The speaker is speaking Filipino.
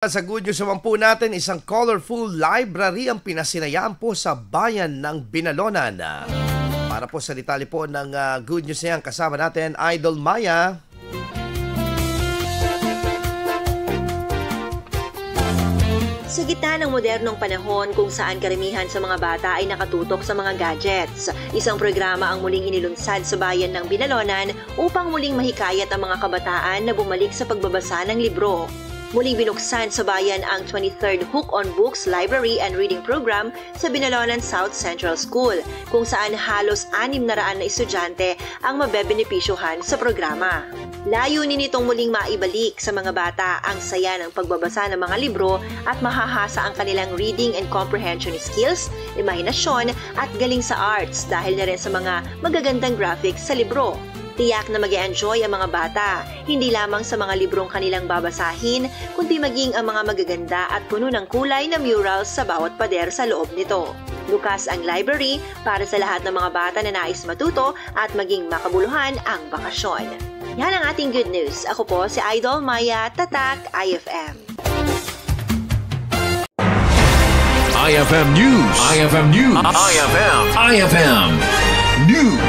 Sa good news naman po natin, isang colorful library ang pinasinayaan po sa bayan ng Binalonan. Para po sa detalye po ng good news na yan, kasama natin Idol Maya. Sa gitna ng modernong panahon kung saan karamihan sa mga bata ay nakatutok sa mga gadgets, isang programa ang muling inilunsad sa bayan ng Binalonan upang muling mahikayat ang mga kabataan na bumalik sa pagbabasa ng libro. Muling binuksan sa bayan ang 23rd Hook on Books Library and Reading Program sa Binalonan South Central School, kung saan halos 600 na estudyante ang mabebenepisyuhan sa programa. Layunin nitong muling maibalik sa mga bata ang saya ng pagbabasa ng mga libro at mahahasa ang kanilang reading and comprehension skills, imahinasyon at galing sa arts dahil na rin sa mga magagandang graphics sa libro. Tiyak na mag-e-enjoy ang mga bata, hindi lamang sa mga librong kanilang babasahin, kundi maging ang mga magaganda at puno ng kulay na murals sa bawat pader sa loob nito. Bukas ang library para sa lahat ng mga bata na nais matuto at maging makabuluhan ang bakasyon. Yan ang ating good news. Ako po si Idol Maya, Tatak IFM. IFM News. IFM News. IFM News.